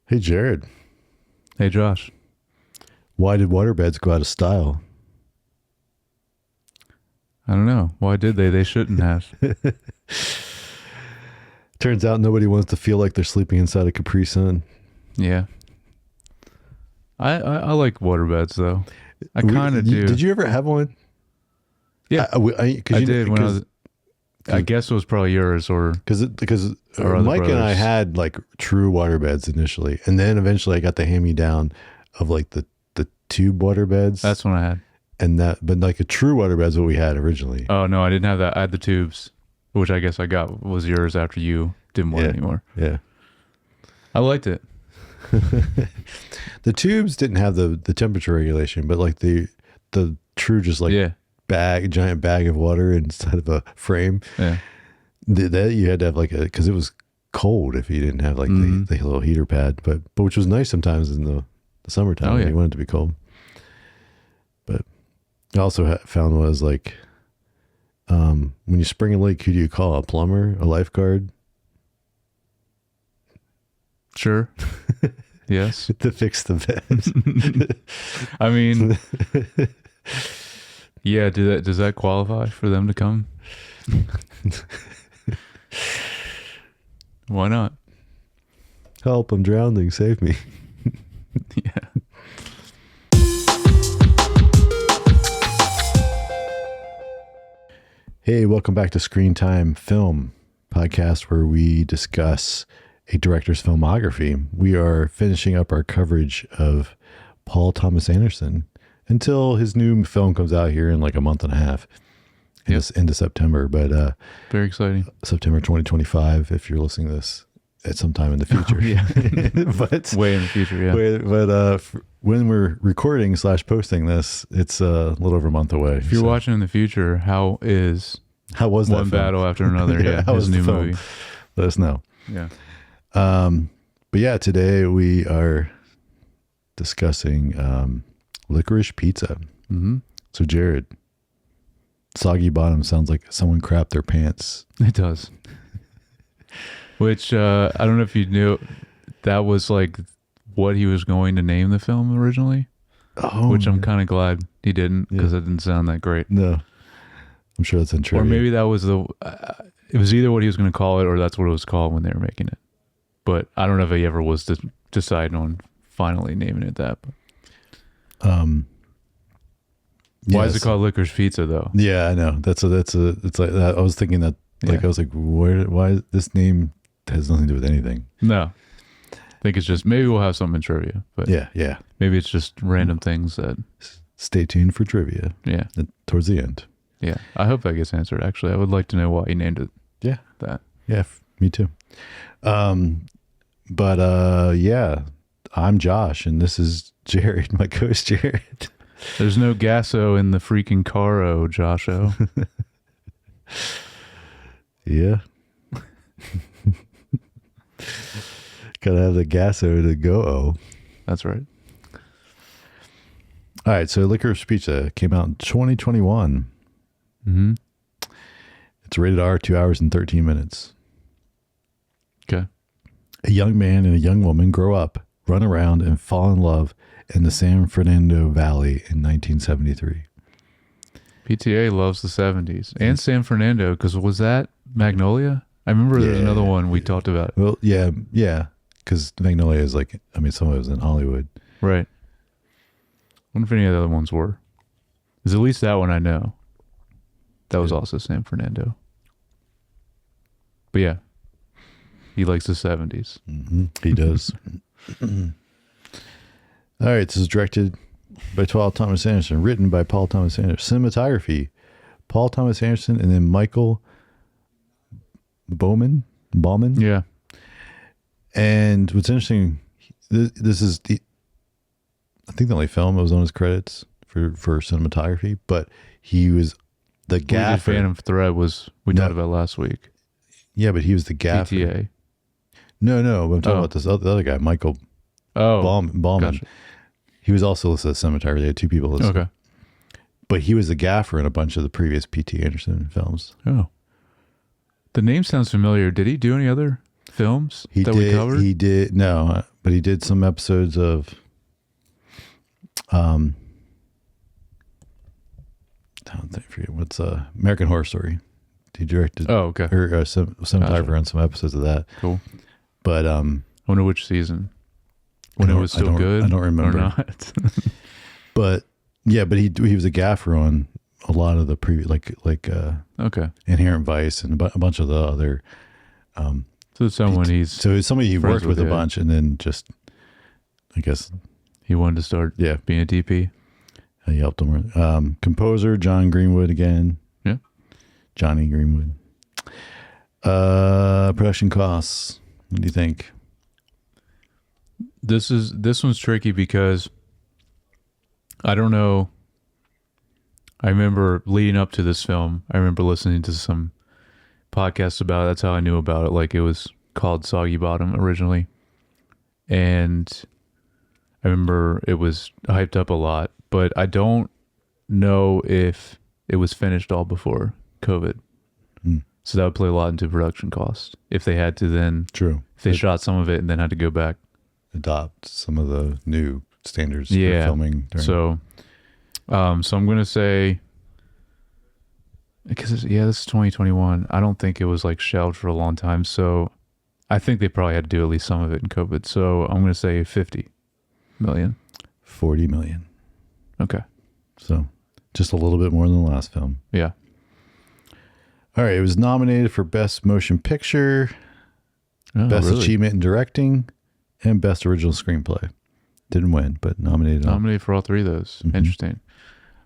Hey, Jared. Hey, Josh. Why did waterbeds go out of style? I don't know. Why did they? They shouldn't have. Turns out nobody wants to feel like they're sleeping inside a Capri Sun. Yeah. I like waterbeds, though. I kind of do. Did you ever have one? Yeah. I did when I was... I guess it was probably yours or... Because or Mike brothers. and I had like true waterbeds initially. And then eventually I got the hand-me-down of like the tube waterbeds. That's when I had. But like a true waterbed is what we had originally. Oh, no, I didn't have that. I had the tubes, which I guess I got was yours after you didn't want it anymore. Yeah. I liked it. The tubes didn't have the temperature regulation, but like the true just like giant bag of water instead of a frame. Yeah. That you had to have like because it was cold if you didn't have like the little heater pad, but which was nice sometimes in the summertime when you wanted it to be cold. But I also found was like when you spring a leak, who do you call? A plumber, a lifeguard? Sure. Yes. To fix the bed. I mean, yeah. Does that qualify for them to come? Why not? Help! I'm drowning. Save me. Yeah. Hey, welcome back to Screen Time Film podcast, where we discuss a director's filmography. We are finishing up our coverage of Paul Thomas Anderson until his new film comes out here in like a month and a half, into September. But very exciting. September 2025, if you're listening to this at some time in the future. Oh, yeah. But way in the future, yeah. But when we're recording / posting this, it's a little over a month away. If you're watching in the future, how was that one film? Battle after another? Yeah, how was his new the film? movie. Let us know. Yeah. But yeah, today we are discussing Licorice Pizza. Mm-hmm. So Jared, Soggy Bottom sounds like someone crapped their pants. It does. Which I don't know if you knew, that was like what he was going to name the film originally. Oh, which I'm kind of glad he didn't, because it didn't sound that great. No, I'm sure that's in trivia. Or maybe that was it was either what he was going to call it or that's what it was called when they were making it. But I don't know if he ever was deciding on finally naming it that. Why is it called Licorice Pizza though? Yeah, I know. It's like that. I was thinking that, like, I was like, why this name has nothing to do with anything. No. I think it's just, maybe we'll have something in trivia, but yeah. Maybe it's just random things that. Stay tuned for trivia. Yeah. Towards the end. Yeah. I hope that gets answered. Actually, I would like to know why he named it. Yeah. That. Yeah. Me too. But I'm Josh and this is Jared, my co-host Jared. There's no gasso in the freaking caro, Josho. Yeah. Gotta have the gasso to go. That's right. All right, so Licorice Pizza came out in 2021. Mm-hmm. It's rated R, 2 hours and 13 minutes. Okay. A young man and a young woman grow up, run around, and fall in love in the San Fernando Valley in 1973. PTA loves the 70s. And San Fernando, because was that Magnolia? I remember there was another one we talked about. Well, yeah, because Magnolia is like, I mean, some of it was in Hollywood. Right. I wonder if any of the other ones were. There's at least that one I know. That was also San Fernando. But yeah, he likes the 70s. Mm-hmm. He does. All right, this is directed by Paul Thomas Anderson, written by Paul Thomas Anderson. Cinematography, Paul Thomas Anderson, and then Michael Bauman. Yeah. And what's interesting, this is I think the only film that was on his credits for cinematography, but he was the gaffer. Phantom Thread we talked about last week. Yeah, but he was the gaffer. PTA. No, but I'm talking about this other guy, Michael Bauman. Gotcha. He was also listed as cinematographer. They had two people listed. Okay. But he was the gaffer in a bunch of the previous P.T. Anderson films. Oh. The name sounds familiar. Did he do any other films we covered? He did. No, but he did some episodes of I forget what's American Horror Story. He directed or cinematographer on some episodes of that. Cool. But I wonder which season. When it was still good? I don't remember. Or not. But yeah, but he was a gaffer on a lot of the previous okay. Inherent Vice and a bunch of the other so somebody he worked with a bunch, and then just I guess he wanted to start being a DP. He helped him. Composer John Greenwood again. Yeah. Johnny Greenwood. Production costs. What do you think? This one's tricky because I don't know. I remember leading up to this film, I remember listening to some podcasts about it. That's how I knew about it. Like, it was called Soggy Bottom originally. And I remember it was hyped up a lot, but I don't know if it was finished all before COVID. So that would play a lot into production costs. If they had to then... True. If they shot some of it and then had to go back. Adopt some of the new standards for filming. So I'm going to say... Because, this is 2021. I don't think it was like shelved for a long time. So I think they probably had to do at least some of it in COVID. So I'm going to say 50 million. 40 million. Okay. So just a little bit more than the last film. Yeah. All right. It was nominated for Best Motion Picture, Best Achievement in Directing, and Best Original Screenplay. Didn't win, but nominated. Nominated for all three of those. Mm-hmm. Interesting.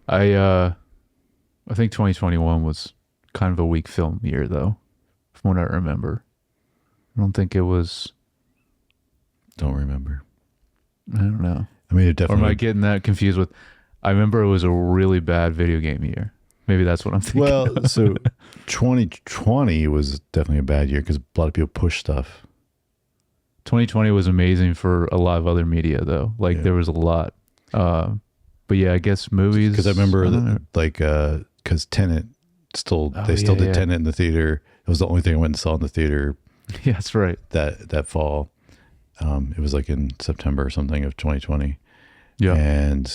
I think 2021 was kind of a weak film year, though, from what I remember. I don't think it was... Don't remember. I don't know. I mean, it definitely... Or am I getting that confused with... I remember it was a really bad video game year. Maybe that's what I'm thinking. Well, so 2020 was definitely a bad year because a lot of people pushed stuff. 2020 was amazing for a lot of other media, though. Like, there was a lot. But yeah, I guess movies... Because I remember, because Tenet still did Tenet in the theater. It was the only thing I went and saw in the theater. Yeah, that's right. That fall. It was like in September or something of 2020. Yeah. And...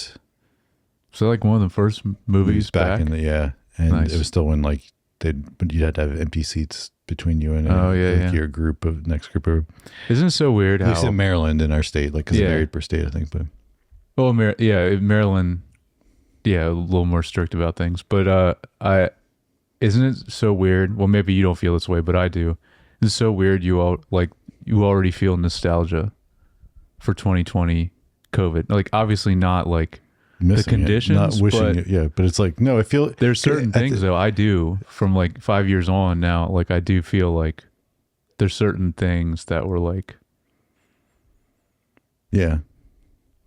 So like one of the first movies back in the, and nice. It was still when like but you had to have empty seats between you and your next group of... Isn't it so weird at least in Maryland, in our state, like because it varied per state, I think. But Maryland, a little more strict about things. But isn't it so weird? Well, maybe you don't feel this way, but I do. It's so weird. You already feel nostalgia for 2020 COVID. Like, obviously not like the conditions, not wishing it, but it's like, no, I feel there's certain things though I do from like 5 years on now. Like, I do feel like there's certain things that were like, that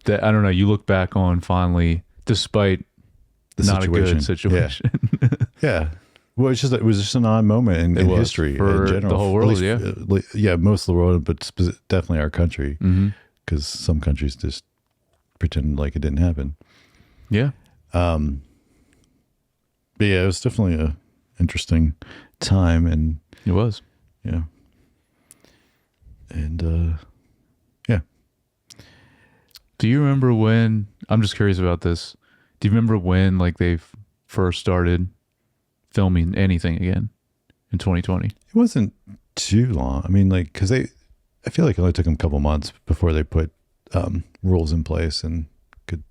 I don't know. You look back on fondly, despite the not situation. A good situation. Yeah. Well, it was just an odd moment in history for in general. The whole world, most of the world, but definitely our country, because some countries just pretend like it didn't happen. Yeah. But yeah, it was definitely a interesting time, and it was. Yeah. And yeah. Do you remember when? I'm just curious about this. Do you remember when like they first started filming anything again in 2020? It wasn't too long. I mean, like, because I feel like it only took them a couple months before they put rules in place and could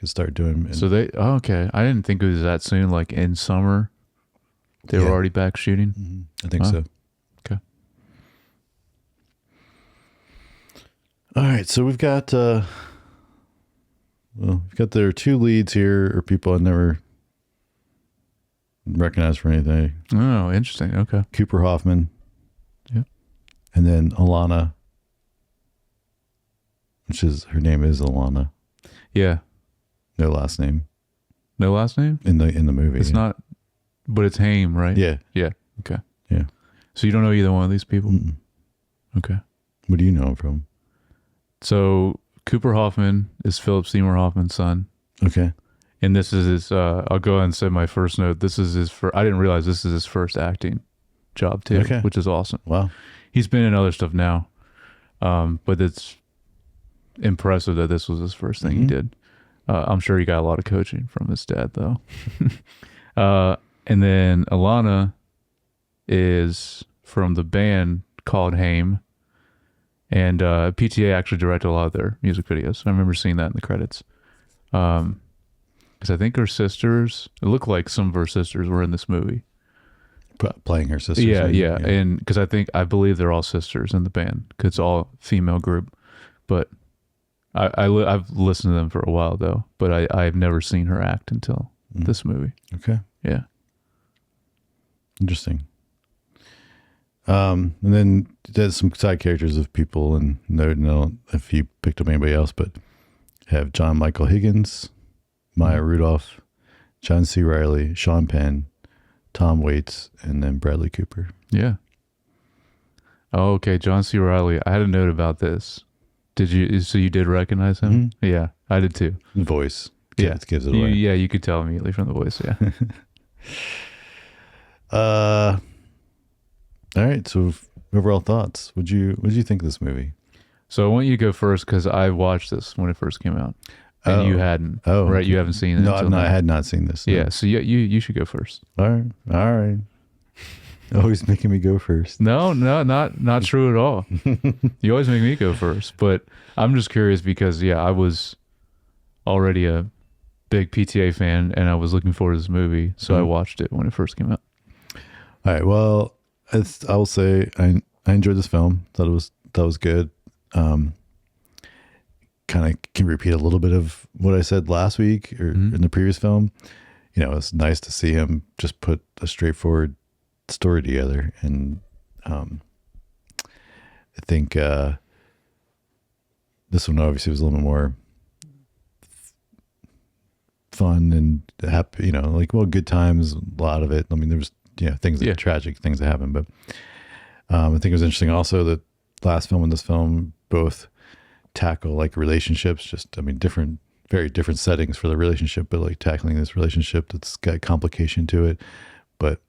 start doing. So okay. I didn't think it was that soon. Like in summer, they were already back shooting. Mm-hmm. I think so. Okay. All right. So we've got their two leads here, or people I never recognized for anything. Oh, interesting. Okay. Cooper Hoffman. Yeah. And then Alana, her name is Alana. Yeah. No last name. No last name? In the movie. It's not, but it's Haim, right? Yeah. Yeah. Okay. Yeah. So you don't know either one of these people? Mm-mm. Okay. What do you know him from? So Cooper Hoffman is Philip Seymour Hoffman's son. Okay. And this is his, I'll go ahead and say my first note. This is I didn't realize this is his first acting job too, which is awesome. Wow. He's been in other stuff now. But it's impressive that this was his first thing he did. I'm sure he got a lot of coaching from his dad, though. And then Alana is from the band called Haim, and PTA actually directed a lot of their music videos. I remember seeing that in the credits. Because I think her sisters, it looked like some of her sisters were in this movie. Playing her sisters. Yeah. And because I believe they're all sisters in the band, because it's all female group. But I've listened to them for a while, though, but I've never seen her act until this movie. Okay. Yeah. Interesting. And then there's some side characters of people, and no, if you picked up anybody else, but have John Michael Higgins, Maya Rudolph, John C. Reilly, Sean Penn, Tom Waits, and then Bradley Cooper. Yeah. Oh, okay. John C. Reilly. I had a note about this. Did you? So you did recognize him? Mm-hmm. Yeah, I did too. Voice. Gives it away. Yeah, you could tell immediately from the voice. Yeah. All right. So overall thoughts. What'd you think of this movie? So I want you to go first because I watched this when it first came out, and you hadn't. Oh, right. Okay. You haven't seen it. No, I had not seen this. No. Yeah. So you should go first. All right. Always making me go first. No, not true at all. You always make me go first, but I'm just curious because I was already a big PTA fan, and I was looking forward to this movie, so I watched it when it first came out. All right. Well, I will say I enjoyed this film. Thought it was good. Kind of can repeat a little bit of what I said last week or in the previous film. It's nice to see him just put a straightforward story together, and I think this one obviously was a little bit more fun and happy, good times, a lot of it. I mean, there was things that tragic things that happened, but I think it was interesting also that last film and this film both tackle like relationships, very different settings for the relationship, but like tackling this relationship that's got complication to it, but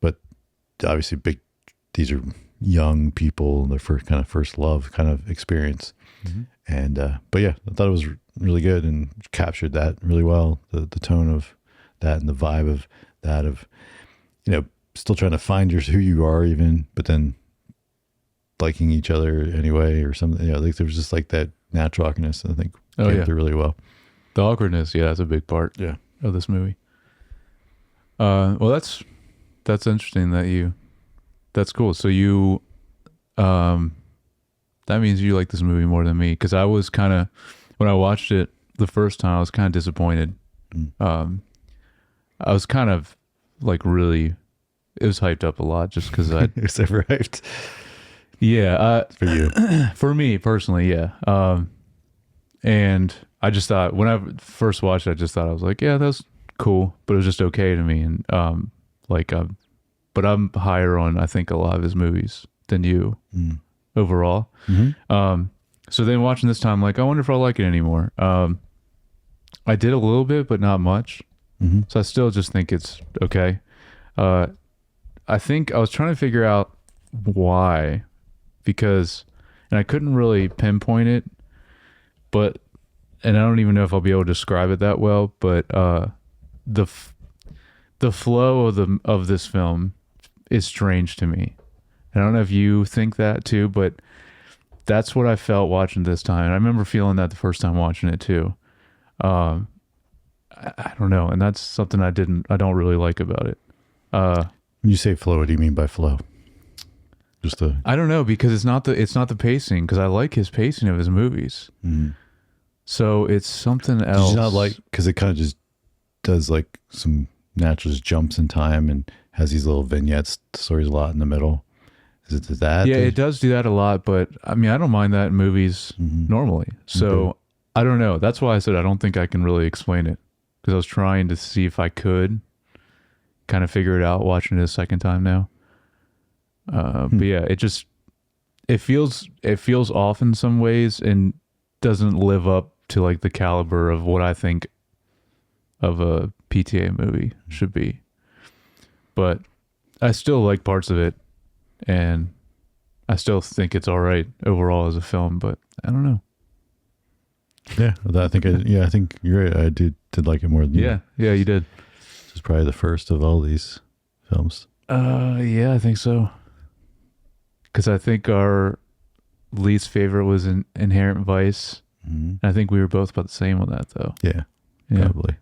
but obviously these are young people, their first love kind of experience. And, but yeah, I thought it was really good and captured that really well. The tone of that and the vibe of that still trying to find who you are even, but then liking each other anyway or something. Like there was just like that natural awkwardness, I think came through really well. The awkwardness. Yeah. That's a big part of this movie. Well, that's interesting that's cool. So that means you like this movie more than me, because I was when I watched it the first time, I was kind of disappointed. I was kind of like it was hyped up a lot just because I... It was overhyped? Yeah. For you? For me personally, yeah. And I just thought, when I first watched it, I just thought, I was like, yeah, that's cool, but it was just okay to me. And but I'm higher on, I think, a lot of his movies than you overall. So then watching this time, like, I wonder if I'll like it anymore. I did a little bit, but not much. So I still just think it's okay. I think I was trying to figure out why, and I couldn't really pinpoint it, and I don't even know if I'll be able to describe it that well, but the flow of this film is strange to me. I don't know if you think that too, but that's what I felt watching this time. And I remember feeling that the first time watching it too. I don't know. And that's something I don't really like about it. When you say flow, what do you mean by flow? I don't know, because it's not the pacing, because I like his pacing of his movies. So it's something else. It's not like, because it kind of just does like some natural just jumps in time and has these little vignettes, stories a lot in the middle. Is it that? Yeah, it does do that a lot, but I mean, I don't mind that in movies normally. So I don't know. That's why I said I don't think I can really explain it, because I was trying to see if I could kind of figure it out watching it a second time now. But yeah, it feels off in some ways and doesn't live up to like the caliber of what I think of a PTA movie should be. But I still like parts of it, and I still think it's all right overall as a film, but I don't know. Yeah, I think you're right. I did like it more than you. Yeah, you did. This is probably the first of all these films. Yeah, I think so. Because I think our least favorite was Inherent Vice. Mm-hmm. I think we were both about the same on that, though. Yeah, probably.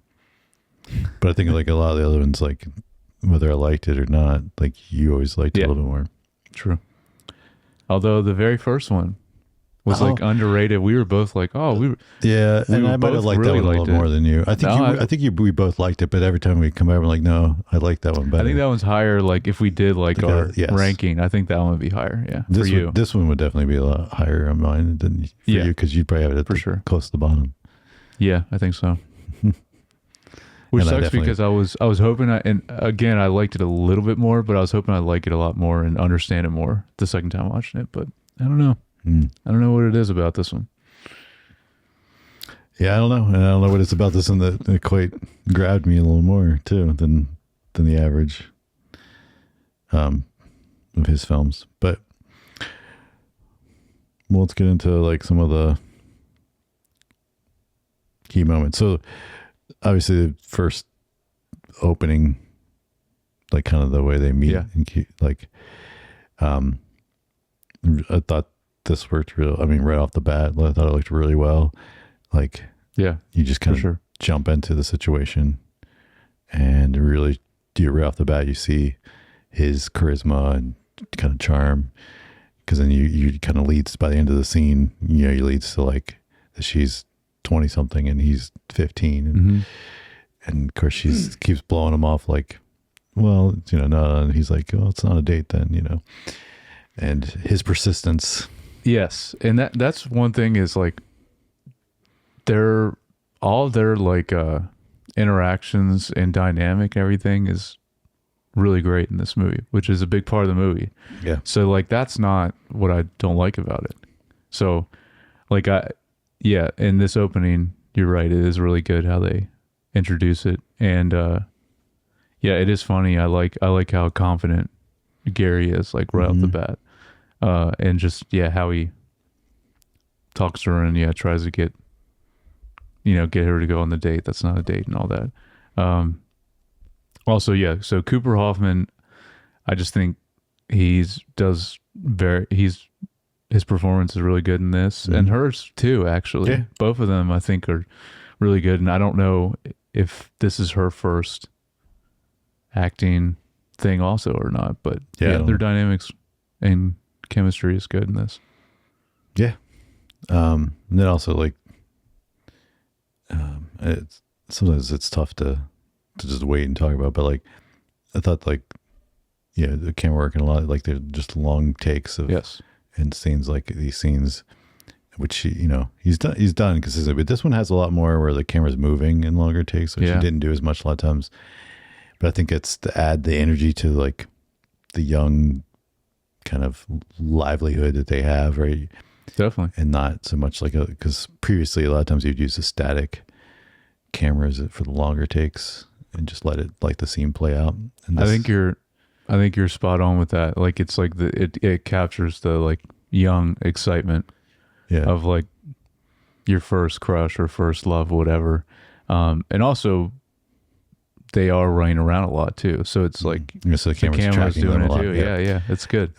But I think like a lot of the other ones, like whether I liked it or not, like you always liked it a little bit more. True. Although the very first one was like underrated. We were both like, and I might have liked really that one a little more than you. I think we both liked it, but every time we come back, we're like, no, I like that one better. I think that one's higher. Like if we did like our ranking, I think that one would be higher. Yeah, this one would definitely be a lot higher on mine than for you, because you'd probably have it for sure close to the bottom. Yeah, I think so. Which sucks because I was hoping and again I liked it a little bit more, but I was hoping I'd like it a lot more and understand it more the second time watching it. But I don't know. I don't know what it is about this one. Yeah, I don't know. And I don't know what it's about this one that quite grabbed me a little more too than the average of his films. But let's get into like some of the key moments. So obviously the first opening, like kind of the way they meet, like I thought this worked right off the bat. I thought it looked really well. Like, you just kind of jump into the situation and really right off the bat, you see his charisma and kind of charm. Cause then you kind of leads by the end of the scene, he leads to like that she's 20 something and he's 15. And of course keeps blowing him off like, well, no, and he's like, oh, it's not a date then, and his persistence. Yes. And that's one thing is like all their like interactions and dynamic and everything is really great in this movie, which is a big part of the movie. Yeah. So like that's not what I don't like about it. So like in this opening, you're right, it is really good how they introduce it. And it is funny. I like how confident Gary is like right off the bat. And just how he talks to her and tries to get her to go on the date that's not a date and all that. So Cooper Hoffman, I just think his performance is really good in this, and hers too, actually. Both of them I think are really good, and I don't know if this is her first acting thing also or not, but their dynamics and chemistry is good in this. And then also like sometimes it's tough to just wait and talk about, but like I thought like the camera work and a lot like they're just long takes of and scenes, like these scenes which he's done consistently, but this one has a lot more where the camera's moving in longer takes, which he didn't do as much a lot of times. But I think it's to add the energy to like the young kind of livelihood that they have, right? Definitely. And not so much like because previously a lot of times you'd use the static cameras for the longer takes and just let the scene play out. And I think you're spot on with that. Like it's like it captures the like young excitement of like your first crush or first love, whatever. And also they are running around a lot too. So it's like so the camera's doing it too. Yeah. It's good.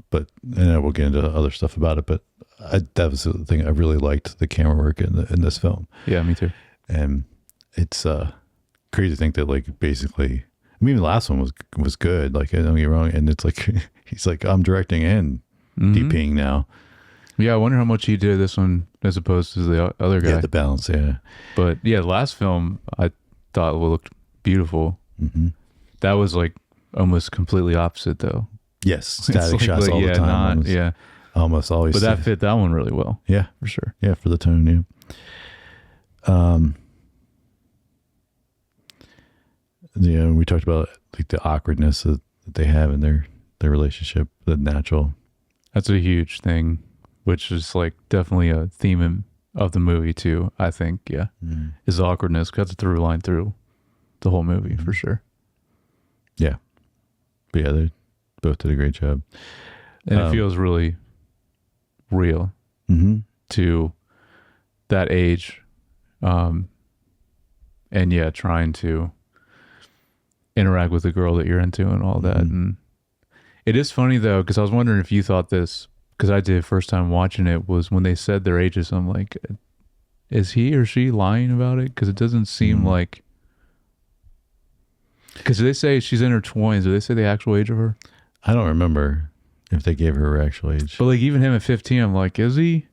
But we'll get into other stuff about it, but that was the thing. I really liked the camera work in this film. Yeah, me too. And it's crazy to think that like basically, I mean, the last one was good. Like I don't get me wrong, and it's like he's like I'm directing and DPing now. Yeah, I wonder how much he did this one as opposed to the other guy. Yeah, the balance. Yeah, but the last film I thought looked beautiful. That was like almost completely opposite though. Yes, static shots all the time. Almost always. But that fit that one really well. Yeah, for sure. Yeah, for the tone. Yeah. We talked about like the awkwardness that they have in their relationship, the natural. That's a huge thing, which is like definitely a theme of the movie too. I think, is awkwardness. That's a through line through the whole movie for sure. Yeah, but both did a great job. And it feels really real to that age. And yeah, trying to interact with the girl that you're into and all that. And it is funny though, because I was wondering if you thought this, because I did first time watching it, was when they said their ages, I'm like, is he or she lying about it? Because it doesn't seem like, because they say she's in her 20s. Do they say the actual age of her? I don't remember if they gave her actual age. But like even him at 15, I'm like, is he?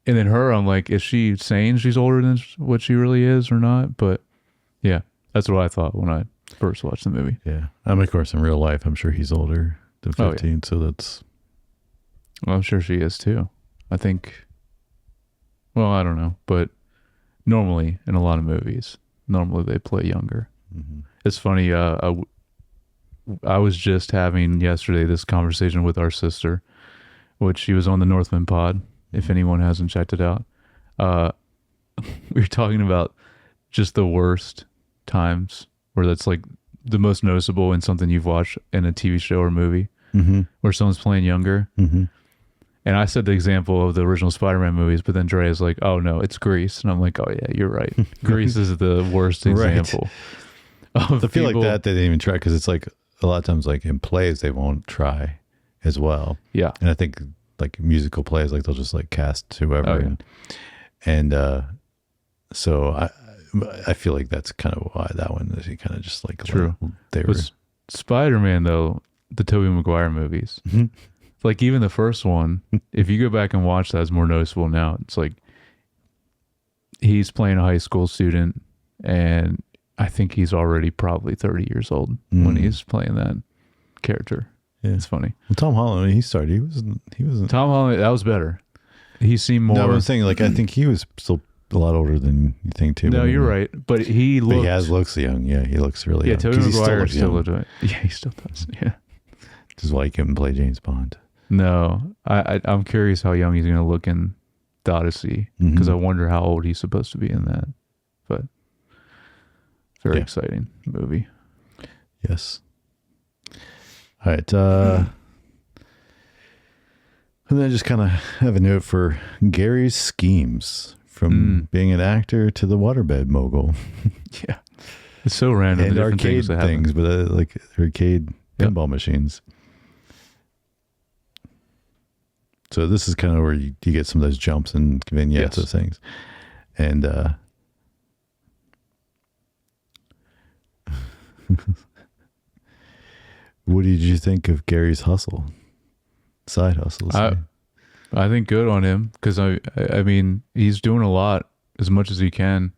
And then her, I'm like, is she saying she's older than what she really is or not? But yeah, that's what I thought when I first watched the movie. Yeah. Of course, in real life, I'm sure he's older than 15. Oh, yeah. So that's... Well, I'm sure she is too. I think... Well, I don't know. But normally, in a lot of movies, normally they play younger. It's funny. I was just having yesterday this conversation with our sister, which she was on the Northman pod, if anyone hasn't checked it out. We were talking about just the worst times where that's like the most noticeable in something you've watched in a TV show or movie where someone's playing younger. And I said the example of the original Spider-Man movies, but then Dre is like, oh no, it's Grease. And I'm like, oh yeah, you're right. Grease is the worst example. I feel like that they didn't even try, because it's like a lot of times like in plays they won't try as well. Yeah. And I think like musical plays, like they'll just like cast whoever. Oh, yeah. And so I feel like that's kind of why that one is kind of just like true. They were Spider-Man though, the Tobey Maguire movies. Like even the first one, if you go back and watch that, it's more noticeable now. It's like he's playing a high school student, and I think he's already probably 30 years old when he's playing that character. Yeah. It's funny. Well, Tom Holland, when he started, he wasn't. Tom Holland, that was better. He seemed more. No, I'm saying like I think he was still a lot older than you think too. No, you're right. But he looks young. Yeah, he looks really young. Yeah, Tobey Maguire still looks young. Yeah, he still does. Yeah. Which is why he couldn't play James Bond. No, I'm curious how young he's going to look in the Odyssey, because I wonder how old he's supposed to be in that. But very exciting movie. Yes. All right. And then I just kind of have a note for Gary's schemes, from being an actor to the waterbed mogul. Yeah. It's so random. And arcade things, but like arcade pinball machines. So this is kind of where you get some of those jumps and vignettes of things. And what did you think of Gary's hustle? Side hustle. I think good on him, because I mean, he's doing a lot, as much as he can,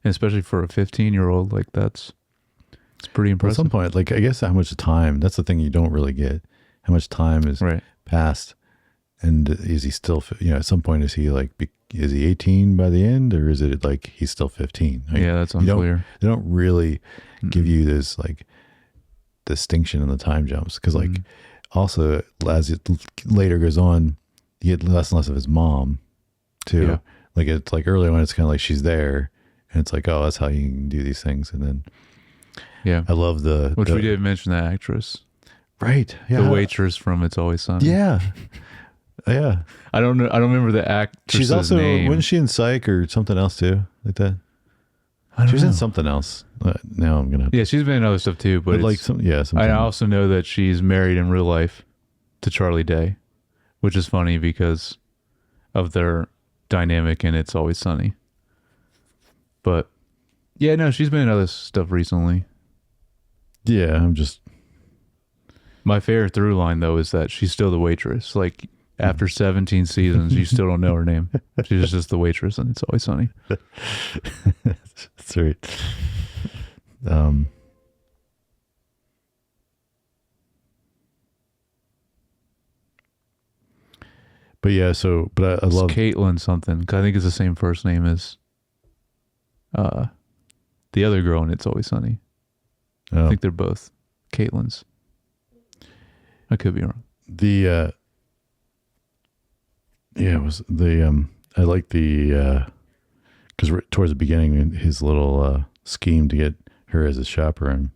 and especially for a 15-year-old, like it's pretty impressive. At some point, like I guess how much time, that's the thing you don't really get. How much time is passed. And is he still, at some point, is he 18 by the end, or is it like he's still 15? Like, yeah, that's unclear. They don't really give you this like distinction in the time jumps, because like also as it later goes on, you get less and less of his mom too. Yeah. Like it's like early on, it's kind of like she's there, and it's like, oh, that's how you can do these things. And then I love which we did mention, that actress, right? Yeah, the waitress from It's Always Sunny. Yeah. Yeah, I don't know. I don't remember the actress. She's also name. Wasn't she in Psych or something else too, like that? She was in something else. Now I'm gonna. Yeah, she's been in other stuff too, but like I also know that she's married in real life to Charlie Day, which is funny because of their dynamic and It's Always Sunny. But yeah, no, she's been in other stuff recently. Yeah, I'm just. My favorite through line though is that she's still the waitress. Like. After 17 seasons, you still don't know her name. She's just the waitress, and It's Always Sunny. That's right. But yeah, but I love Caitlin something. I think it's the same first name as the other girl in It's Always Sunny. Oh. I think they're both Caitlins. I could be wrong. It was I like because towards the beginning, his little scheme to get her as a chaperone.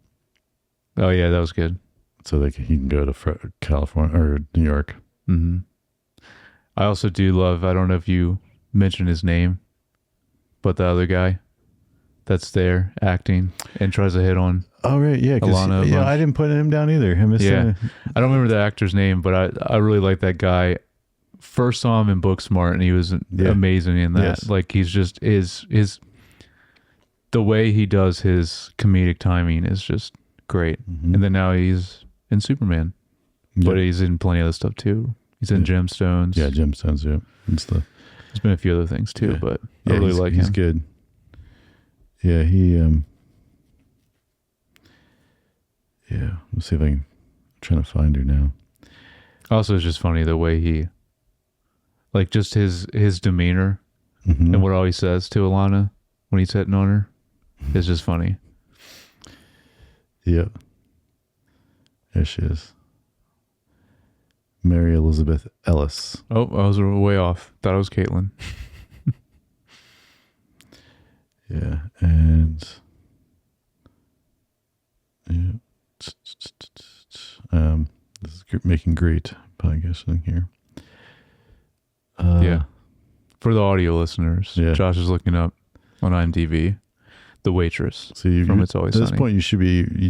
Oh yeah, that was good. so he can go to California or New York. Mm-hmm. I also do love, I don't know if you mentioned his name, but the other guy that's there acting and tries to hit on. Oh, right. Yeah. Alana. Yeah, I didn't put him down either. I missed him. I don't remember the actor's name, but I really like that guy. First saw him in Booksmart, and he was amazing in that. Yes. Like, he's just, the way he does his comedic timing is just great. Mm-hmm. And then now he's in Superman, but he's in plenty of other stuff too. He's in Gemstones. Yeah, Gemstones. Yeah, there's been a few other things too, but I really like him. He's good. Yeah, let's see if I'm trying to find her now. Also, it's just funny the way he, like, just his demeanor and what all he says to Alana when he's hitting on her is just funny. Yep. There she is. Mary Elizabeth Ellis. Oh, I was way off. Thought it was Caitlin. Yeah, and this is making great podcasting here. For the audio listeners, Josh is looking up on IMDb The Waitress from It's Always Sunny. At this point, you should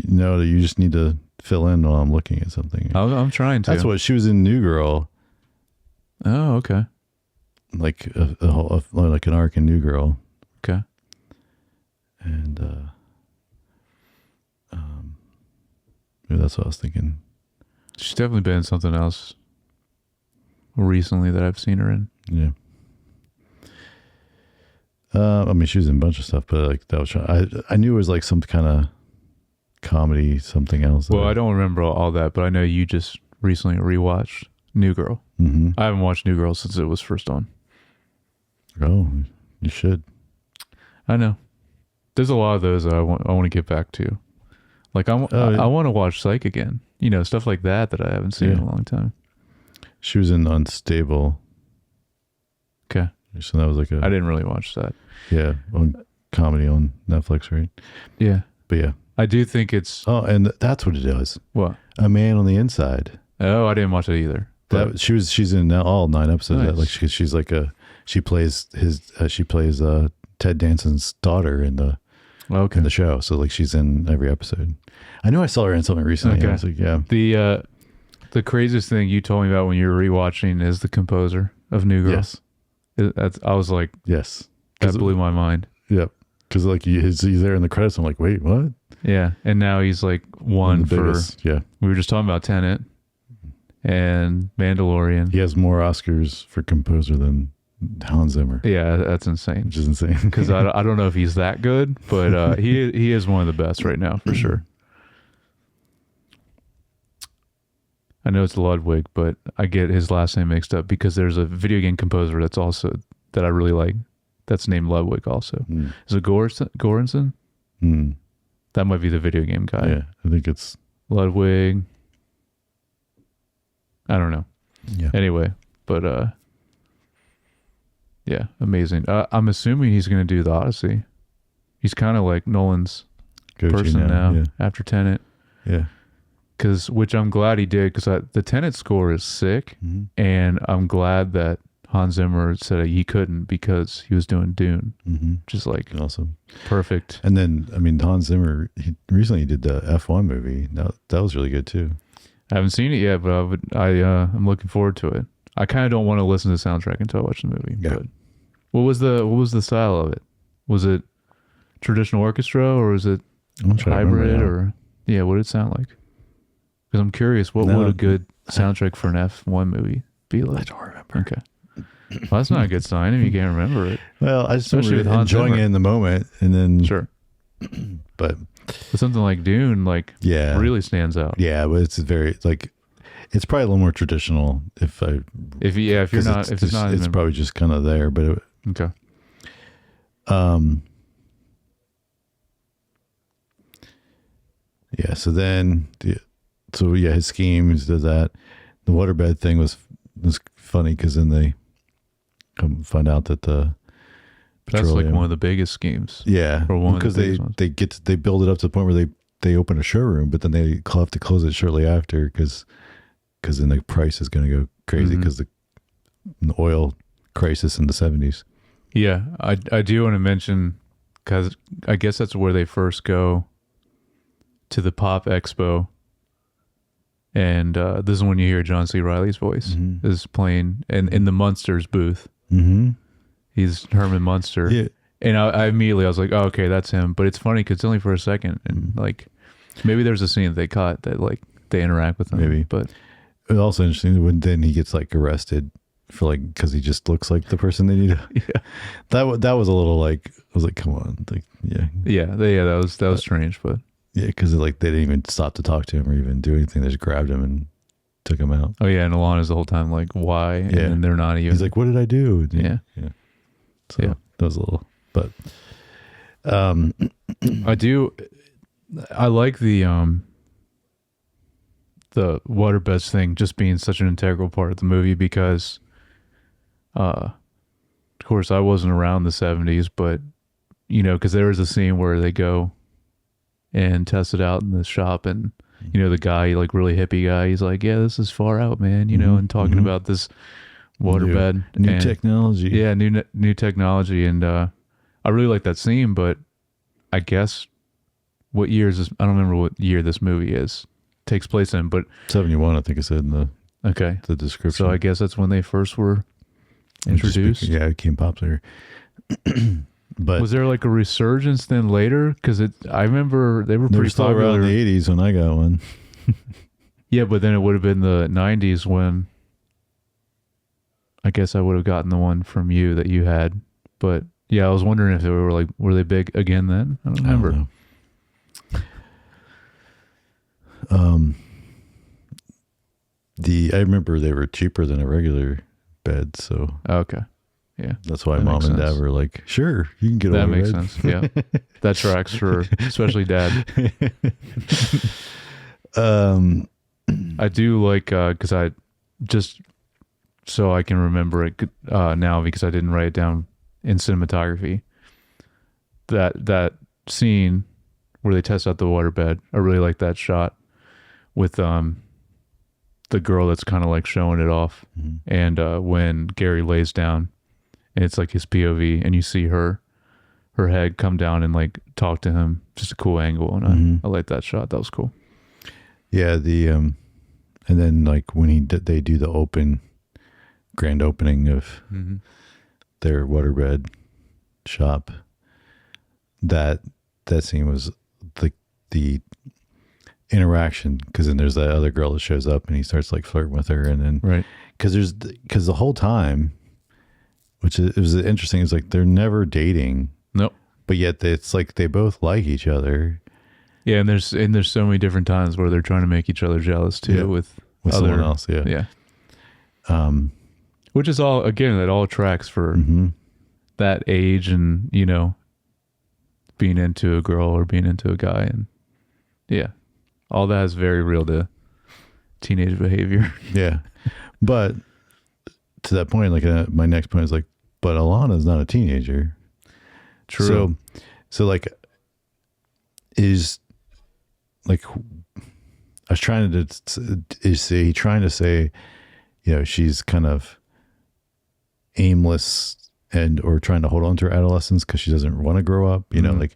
know that you just need to fill in while I'm looking at something. I'm trying to. That's what she was in New Girl. Oh, okay. Like like an arc in New Girl. Okay. And maybe that's what I was thinking. She's definitely been in something else recently that I've seen her in. Yeah. I mean, she was in a bunch of stuff, but like that was, I knew it was like some kind of comedy, something else. Well, I don't remember all that, but I know you just recently rewatched New Girl. Mm-hmm. I haven't watched New Girl since it was first on. Oh, you should. I know. There's a lot of those that I want to get back to. Like I want to watch Psych again. You know, stuff like that I haven't seen in a long time. She was in Unstable. Okay. So that was like I didn't really watch that. Yeah, on comedy on Netflix, right? Yeah. But yeah. I do think it's... Oh, and that's what it is. What? A Man on the Inside. Oh, I didn't watch it either. She's in all 9 episodes. Nice. Like she's like she plays Ted Danson's daughter in the show. So like she's in every episode. I know I saw her in something recently. Okay. I was like, yeah. The craziest thing you told me about when you were rewatching is the composer of New Girl. Yes. I was like, yes, that blew my mind. Yep. Because like he's there in the credits. I'm like, wait, what? Yeah, and now he's like won for. Yeah. We were just talking about Tenet and Mandalorian. He has more Oscars for composer than Hans Zimmer. Yeah, that's insane. Which is insane. Because I don't know if he's that good, but he is one of the best right now for sure. I know it's Ludwig, but I get his last name mixed up because there's a video game composer that I really like. That's named Ludwig also. Is it Göransson? That might be the video game guy. Yeah, I think it's Ludwig. I don't know. Yeah. Anyway, but yeah, amazing. I'm assuming he's going to do the Odyssey. He's kind of like Nolan's person now after Tenet. Yeah. Which I'm glad he did, because the Tenet score is sick, and I'm glad that Hans Zimmer said he couldn't because he was doing Dune. Just like awesome, perfect. And then I mean, Hans Zimmer he recently did the F1 movie. That was really good too. I haven't seen it yet, but I'm looking forward to it. I kind of don't want to listen to the soundtrack until I watch the movie. Yeah. But what was the style of it? Was it traditional orchestra or was it hybrid or what did it sound like? Because I'm curious, what would a good soundtrack for an F1 movie be like? I don't remember. Okay. Well, that's not a good sign if you can't remember it. Well, I just remember enjoying it in the moment, and then sure. But something like Dune, really stands out. Yeah, but it's very it's probably a little more traditional. If it's probably just kind of there. But okay. Yeah. So then his schemes did that. The waterbed thing was funny because then they come find out that the petroleum, that's like one of the biggest schemes. Yeah, or one because they build it up to the point where they they open a showroom, but then they have to close it shortly after because then the price is going to go crazy because the oil crisis in the 70s. Yeah, I do want to mention, because I guess that's where they first go to the Pop Expo. And this is when you hear John C. Reilly's voice is playing in the Munsters booth. Mm-hmm. He's Herman Munster. Yeah. And I immediately, I was like, oh, okay, that's him. But it's funny because it's only for a second. And like, maybe there's a scene that they caught that like they interact with him. Maybe. But it's also interesting when then he gets like arrested for like, because he just looks like the person they need to. Yeah. That was a little like, I was like, come on. Like, yeah. Yeah. That was strange, but. Yeah, because like they didn't even stop to talk to him or even do anything. They just grabbed him and took him out. Oh yeah, and Alana's the whole time like, why? And then they're not even. He's like, what did I do? Yeah. So that was a little, but I like the waterbeds thing just being such an integral part of the movie because, of course, I wasn't around the 70s, but because there was a scene where they go and test it out in the shop, and the guy, like really hippie guy, he's like, yeah, this is far out, man, and talking about this waterbed, new technology. Yeah, new technology, and I really like that scene. But I guess what year is this? I don't remember what year this movie takes place in, but 71, I think it said in the description. So I guess that's when they first were introduced. It became popular. But was there like a resurgence then later? Because I remember they were pretty still popular around the 80s when I got one. Yeah, but then it would have been the 90s when I guess I would have gotten the one from you that you had. But yeah, I was wondering if they were they big again then? I don't remember. I remember they were cheaper than a regular bed, so okay. Yeah. That's why mom and dad were like, sure, you can get over that. That makes sense. Yeah. That tracks for especially dad. I do like, because I just so I can remember it now because I didn't write it down in cinematography. That scene where they test out the waterbed, I really like that shot with the girl that's kind of like showing it off. And when Gary lays down, and it's like his POV, and you see her head come down and like talk to him. Just a cool angle, and I like that shot. That was cool. Yeah, and then like when they do the grand opening of their waterbed shop, that that scene was the interaction, because then there's that other girl that shows up and he starts like flirting with her, and then right, because the whole time, which it was interesting, is like they're never dating. Nope. But yet it's like they both like each other. Yeah, and there's so many different times where they're trying to make each other jealous too, with someone else. Yeah. Which is all, again, that all tracks for that age, and being into a girl or being into a guy, and all that is very real to teenage behavior. Yeah, but to that point, like my next point is like, but Alana's not a teenager. True. So like, is like, I was trying to is he trying to say, she's kind of aimless or trying to hold on to her adolescence because she doesn't want to grow up. Like,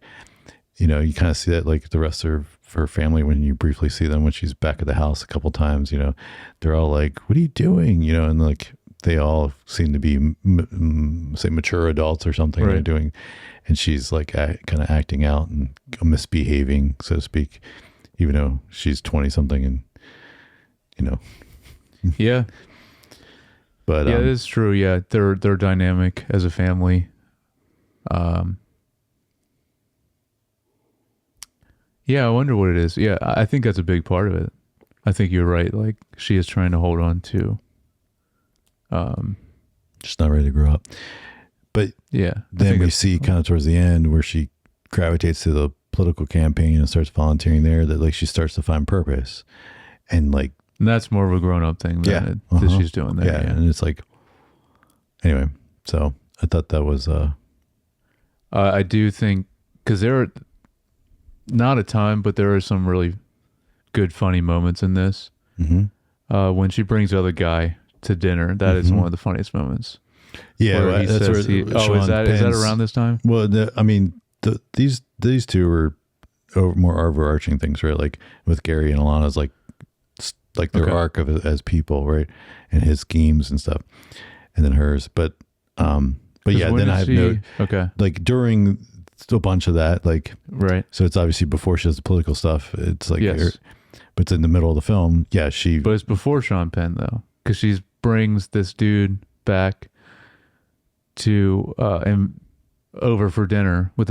you kind of see that like the rest of her family, when you briefly see them when she's back at the house a couple times, they're all like, "What are you doing?" And like they all seem to be say mature adults or something. Right. They're doing, and she's like kind of acting out and misbehaving, so to speak, even though she's 20 something, and Yeah. But yeah, it is true. Yeah, they're dynamic as a family. Yeah, I wonder what it is. Yeah, I think that's a big part of it. I think you're right. Like, she is trying to hold on to. Just not ready to grow up. But yeah, then we see kind of towards the end where she gravitates to the political campaign and starts volunteering there, that like she starts to find purpose, and like. And that's more of a grown-up thing that she's doing there. Yeah, and it's like, anyway, so I thought that was... I do think, because not a ton, but there are some really good, funny moments in this. Mm-hmm. When she brings the other guy to dinner, that is one of the funniest moments. Yeah, where he says is that around this time? Well, I mean, these two are more overarching things, right? Like with Gary and Alana's like their arc of as people, right? And his schemes and stuff, and then hers. But yeah, then I have like during a bunch of that, like right. So it's obviously before she does the political stuff. It's like, but it's in the middle of the film. Yeah, but it's before Sean Penn though, because she brings this dude back to over for dinner with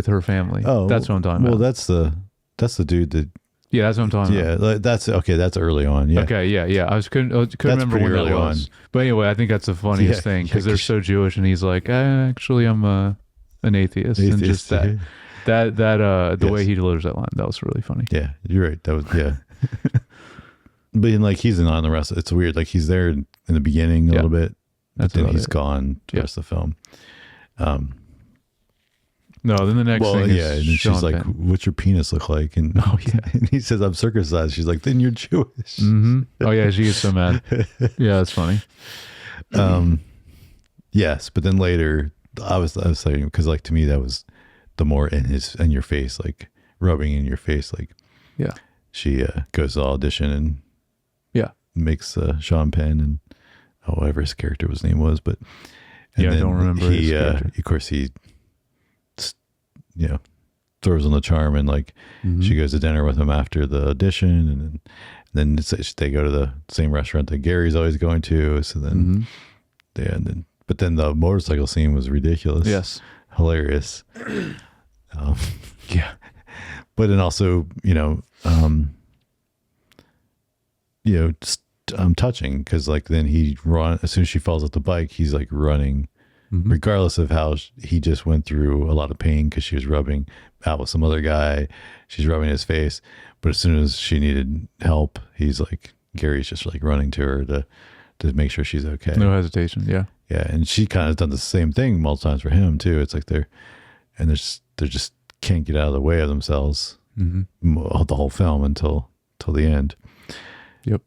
her family. Oh, that's what I'm talking about. Well, that's the dude that. Yeah, that's what I'm talking about. Yeah, that's okay. That's early on. Yeah. Okay. Yeah. I couldn't remember when that was. On. But anyway, I think that's the funniest thing because they're so Jewish, and he's like, actually, I'm an atheist, and just the way he delivers that line, that was really funny. Yeah, you're right. That was But like he's not in the rest. It's weird. Like he's there in the beginning a little bit, but then he's gone the rest of the film. No, then the next thing is and then she's like, what's your penis look like? And and he says, I'm circumcised. She's like, then you're Jewish. Mm-hmm. Oh yeah, she gets so mad. Yeah, that's funny. Yes, but then later I was saying, because like to me that was the more in your face, like rubbing in your face, like she goes to the audition and makes Sean Penn and whatever his character's name was, but I don't remember his character. Of course he throws on the charm, and like she goes to dinner with him after the audition, and then they go to the same restaurant that Gary's always going to. So then, but then the motorcycle scene was ridiculous. Yes, hilarious. But then also, just touching, because like then he run as soon as she falls off the bike, he's like running. Regardless of how he just went through a lot of pain because she was rubbing out with some other guy, she's rubbing his face. But as soon as she needed help, Gary's just like running to her to make sure she's okay. No hesitation. Yeah. Yeah. And she kind of done the same thing multiple times for him too. It's like they just can't get out of the way of themselves the whole film until the end. Yep.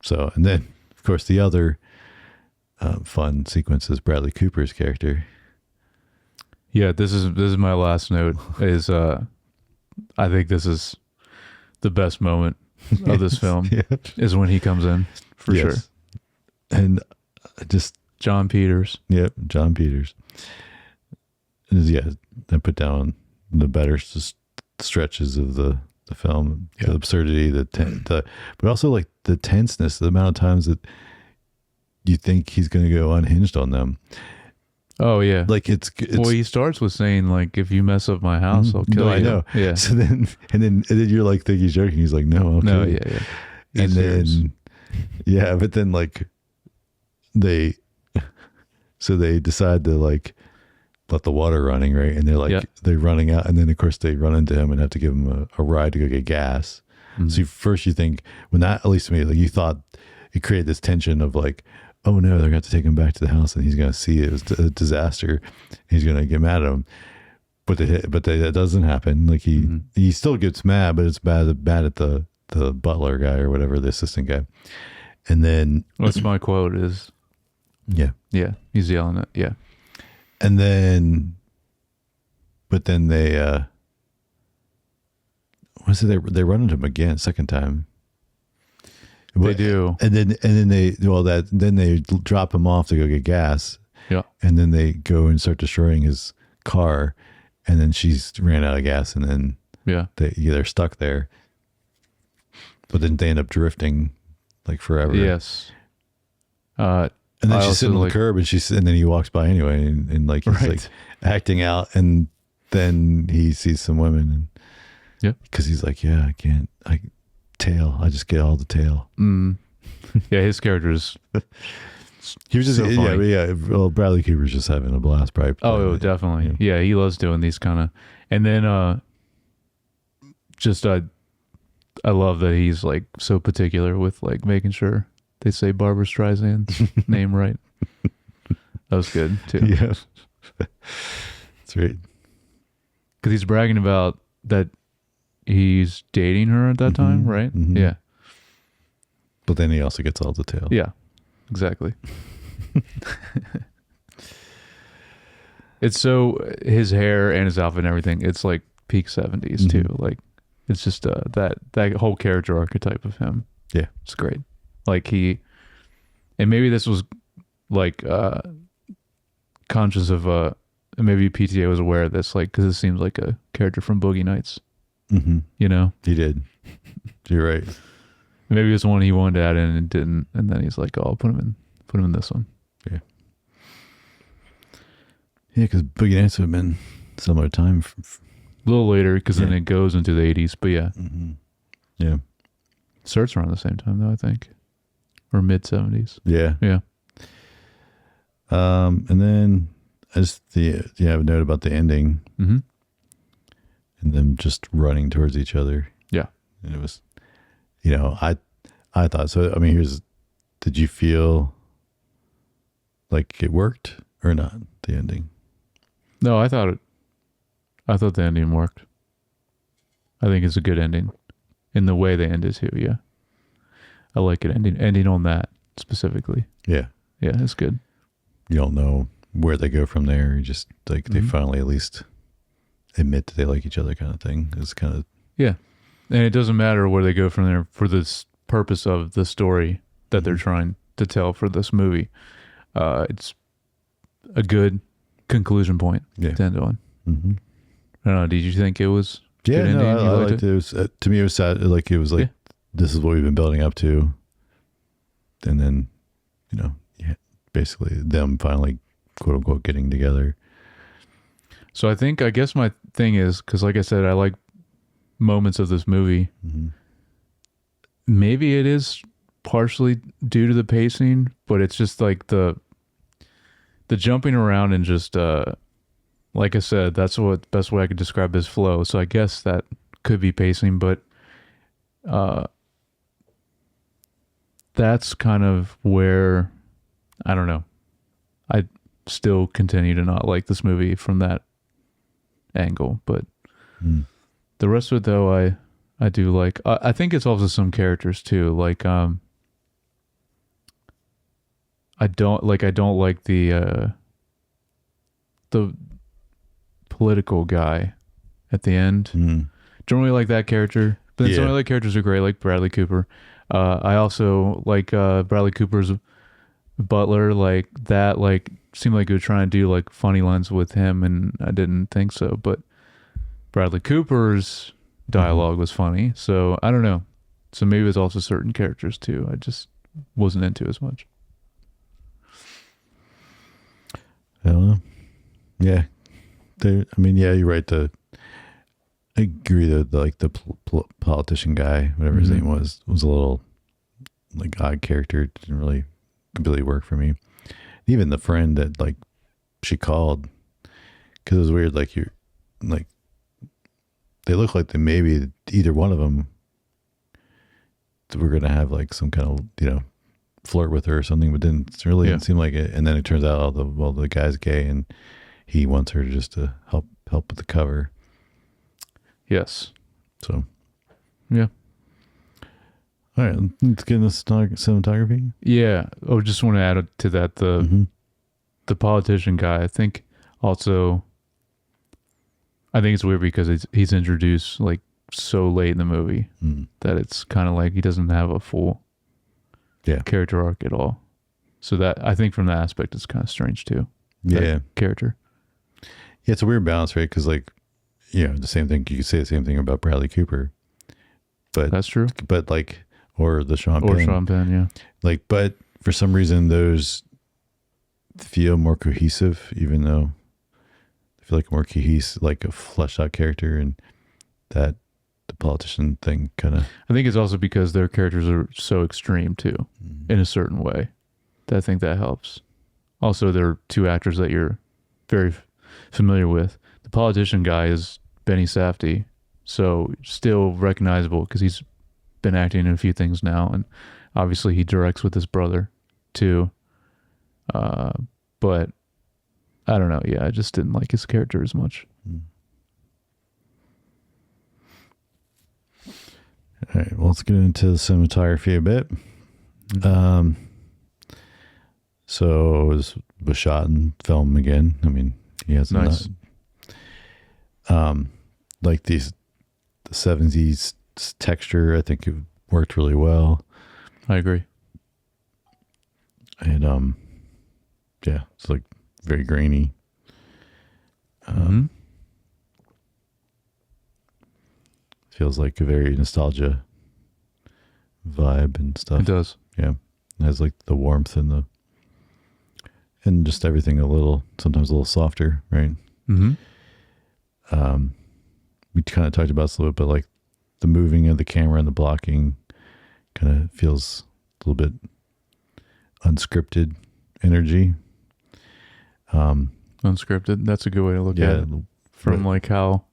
So, and then of course the other fun sequence is Bradley Cooper's character. Yeah, this is my last note. Is I think this is the best moment of this film is when he comes in for sure, and just John Peters. Yep, John Peters. And I put down the better stretches of the film, the absurdity, but also like the tenseness, the amount of times that you think he's going to go unhinged on them. Oh yeah. Like it's well, he starts with saying like, if you mess up my house, I'll kill you. I know. Yeah. So then you're like, think he's joking. He's like, no, okay. No. Yeah. And then, but then like they decide to like let the water running, right? And they're like, they're running out. And then of course they run into him and have to give him a ride to go get gas. So first you think, when that, at least to me, like you thought it created this tension of like, oh no, they're going to have to take him back to the house and he's going to see it was a disaster. He's going to get mad at him. But that doesn't happen. Like he still gets mad, but it's bad at the butler guy or whatever, the assistant guy. And then what's my quote is, he's yelling at, and then, but then they, they run into him again, second time. They do, and then they drop him off to go get gas. Yeah, and then they go and start destroying his car, and then she's ran out of gas, and then they're stuck there. But then they end up drifting like forever. Yes. And then she's sitting on the curb, and then he walks by anyway, and like he's like acting out, and then he sees some women, and because he's like, I just get all the tail. Yeah, his character's he was just so funny. Well, Bradley Cooper's just having a blast, probably. Oh, definitely. Yeah, he loves doing these kind of, and then I love that he's like so particular with like making sure they say Barbara Streisand's name right. That was good too. Yeah, that's right. Because he's bragging about that he's dating her at that time, right? Mm-hmm. Yeah. But then he also gets all the tail. Yeah, exactly. It's so, his hair and his outfit and everything, it's like peak 70s too. Like, it's just that whole character archetype of him. Yeah. It's great. Like and maybe this was like conscious of, maybe PTA was aware of this, like, because it seems like a character from Boogie Nights. Mm-hmm. You know? He did. You're right. Maybe it was one he wanted to add in and didn't, and then he's like, "Oh, I'll put him in this one." Yeah. Yeah, because Boogie Nights would have been similar time. A little later, because then it goes into the 80s. But yeah. Mm-hmm. Yeah. Starts around the same time, though, I think. Or mid 70s. Yeah. Yeah. And then I just, I have a note about the ending. Mm-hmm. And them just running towards each other. Yeah. And it was, I thought so. I mean, did you feel like it worked or not, the ending? No, I thought the ending worked. I think it's a good ending in the way they ended too. Yeah. I like it ending on that specifically. Yeah. Yeah, it's good. You don't know where they go from there. You just like, they finally at least admit that they like each other kind of thing. It's kind of. Yeah. And it doesn't matter where they go from there for this purpose of the story that they're trying to tell for this movie. It's a good conclusion point to end on. Mm-hmm. I don't know. Did you think it was a good ending? I liked it. It was, to me, it was sad. Like, it was like, this is what we've been building up to. And then, basically them finally, quote unquote, getting together. So I guess my thing is, because like I said, I like moments of this movie. Mm-hmm. Maybe it is partially due to the pacing, but it's just like the jumping around and just like I said, that's what the best way I could describe his flow. So I guess that could be pacing, but that's kind of where, I don't know. I still continue to not like this movie from that angle, but the rest of it though, I do like. I think it's also some characters too. Like I don't like the political guy at the end. Don't really like that character. But then some of the other characters are great, like Bradley Cooper. I also like Bradley Cooper's butler, like that, like seemed like he was trying to do like funny lines with him, and I didn't think so. But Bradley Cooper's dialogue was funny, so I don't know. So maybe it's also certain characters too. I just wasn't into as much. I don't know. Yeah, you're right. I agree that the politician guy, whatever his name was a little like odd character. It didn't really completely work for me. Even the friend that like she called, because it was weird. Like they look like they maybe either one of them were gonna have like some kind of flirt with her or something, but didn't seem like it. And then it turns out the guy's gay and he wants her to help with the cover. Yes. So, yeah. All right, let's get into cinematography. Yeah. Oh, just want to add to that the politician guy. I think it's weird because he's introduced like so late in the movie that it's kind of like he doesn't have a full character arc at all. So that I think from that aspect it's kind of strange too. Yeah, character. Yeah, it's a weird balance, right? Because like, the same thing, you could say the same thing about Bradley Cooper, but that's true. But like, or Sean Penn, yeah. Like, but for some reason those feel more cohesive, even though I feel like more cohesive, like a fleshed out character, and that the politician thing kind of. I think it's also because their characters are so extreme too, in a certain way. That I think that helps. Also, there are two actors that you're very familiar with. The politician guy is Benny Safdie, so still recognizable because he's been acting in a few things now, and obviously he directs with his brother too. But I don't know. Yeah, I just didn't like his character as much. All right. Well, let's get into the cinematography a bit. So it was shot in film again. I mean, he has nice. Like the 70s texture. I think it worked really well. I agree. And yeah, it's like very grainy. Feels like a very nostalgia vibe and stuff. It does. Yeah. It has like the warmth and just everything sometimes a little softer, right? Mm-hmm. We kind of talked about this a little bit, but like the moving of the camera and the blocking kind of feels a little bit unscripted energy. Unscripted. That's a good way to look at it. From like how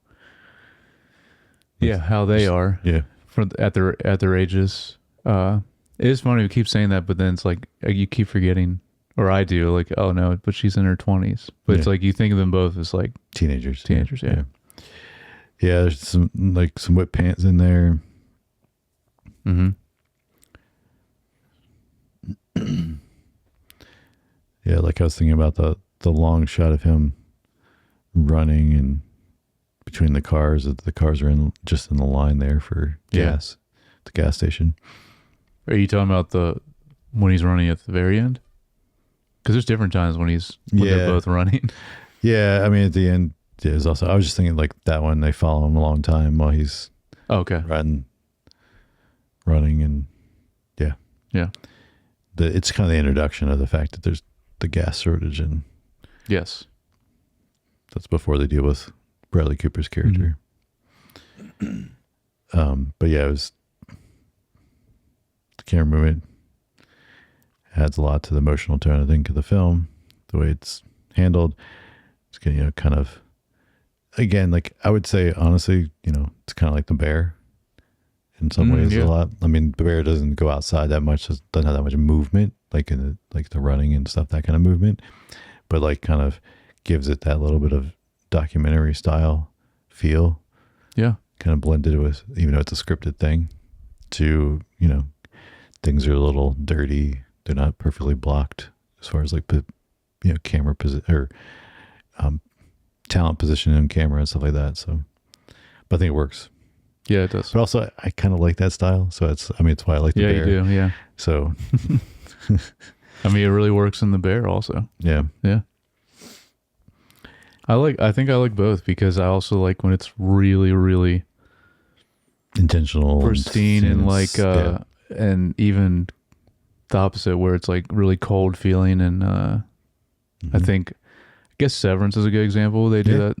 they are. Yeah. At their ages. It is funny we keep saying that, but then it's like you keep forgetting, or I do, like, oh no, but she's in her 20s. But it's like you think of them both as like teenagers. Yeah. Yeah, there's some whip pants in there. Mm-hmm. Yeah, like I was thinking about the long shot of him running and between the cars. The cars are just in the line there for gas, the gas station. Are you talking about when he's running at the very end? Because there's different times when they're both running. Yeah, I mean at the end there's also. I was just thinking like that one. They follow him a long time while he's running and yeah. It's kind of the introduction of the fact that there's the gas shortage, and yes, that's before they deal with Bradley Cooper's character. But yeah, it was the camera movement adds a lot to the emotional tone, I think, of the film. The way it's handled, it's getting kind of, again, like I would say honestly, it's kind of like The Bear in some ways a lot. I mean, The Bear doesn't go outside that much, doesn't have that much movement, like in the running and stuff, that kind of movement, but like kind of gives it that little bit of documentary style feel. Yeah. Kind of blended with, even though it's a scripted thing, to, things are a little dirty. They're not perfectly blocked as far as like, camera position or talent position in camera and stuff like that. So, but I think it works. Yeah, it does. But also, I kind of like that style. So it's why I like The Bear. Yeah, you do. Yeah. So, I mean, it really works in The Bear also. Yeah. Yeah. I think I like both because I also like when it's really, really intentional, pristine, and and even the opposite where it's like really cold feeling. And I guess Severance is a good example. They do that.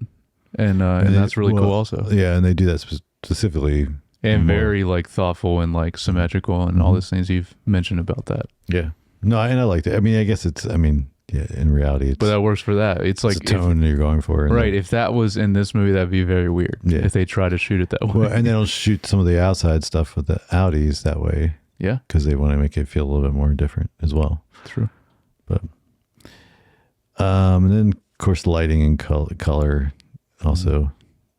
And that's really cool also. Yeah. And they do that specifically. And very like thoughtful and like symmetrical and all those things you've mentioned about that. Yeah. No, and I liked it. I mean, I guess in reality, but that works for that. It's like the tone that you're going for. Right. If that was in this movie, that'd be very weird. Yeah. If they try to shoot it that way. Well, and they don't shoot some of the outside stuff with the Audis that way. Yeah. Because they want to make it feel a little bit more different as well. True. But, and then of course, lighting and color also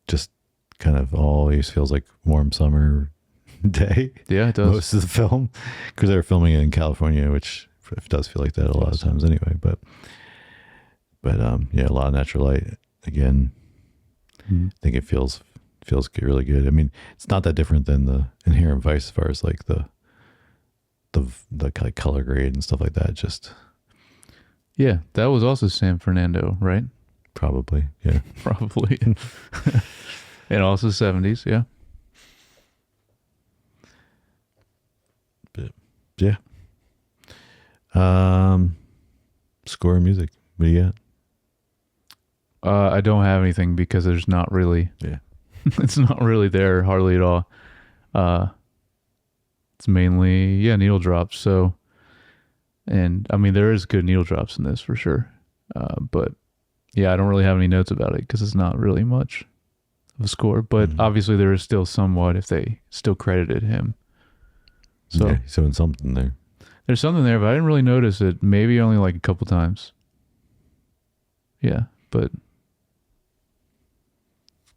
just kind of always feels like warm summer day. Yeah, it does. Most of the film, because they were filming it in California, which it does feel like that a lot of times anyway. But yeah, a lot of natural light again. I think it feels really good. I mean, it's not that different than the Inherent Vice as far as like the like color grade and stuff like that. Just that was also San Fernando, right? Probably, yeah. Probably. And also 70s, yeah. But, yeah. Score and music. What do you got? I don't have anything because there's not really. Yeah. It's not really there hardly at all. It's mainly needle drops. So, and I mean there is good needle drops in this for sure. But yeah, I don't really have any notes about it because it's not really much of a score. But obviously there is still somewhat if they still credited him. So he's doing something there. There's something there, but I didn't really notice it. Maybe only like a couple times. Yeah, but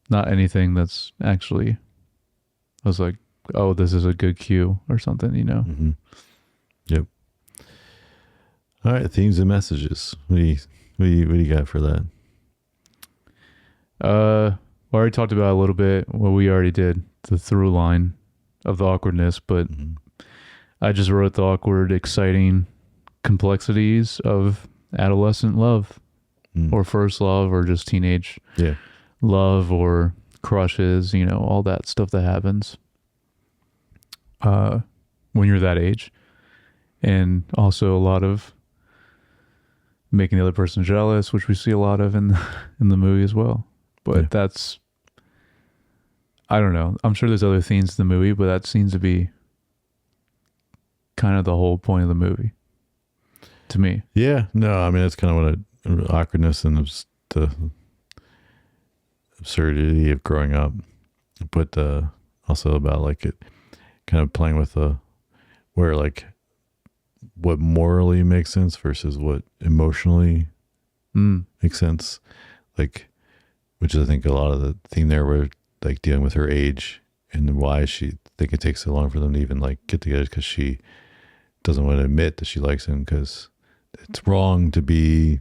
not anything that's actually, I was like, oh, this is a good cue or something, Mm-hmm. Yep. All right, themes and messages. What do you got for that? We already talked about a little bit what we already did, the through line of the awkwardness, but I just wrote the awkward, exciting complexities of adolescent love or first love or just teenage love or crushes, all that stuff that happens when you're that age. And also a lot of making the other person jealous, which we see a lot of in the movie as well. But that's, I don't know. I'm sure there's other themes in the movie, but that seems to be kind of the whole point of the movie to me. Yeah. No, I mean, that's kind of what awkwardness and the absurdity of growing up, but also about like it kind of playing with where like what morally makes sense versus what emotionally makes sense. Like, which is I think a lot of the theme there where like dealing with her age and why she think it takes so long for them to even like get together, because she doesn't want to admit that she likes him, because it's wrong to be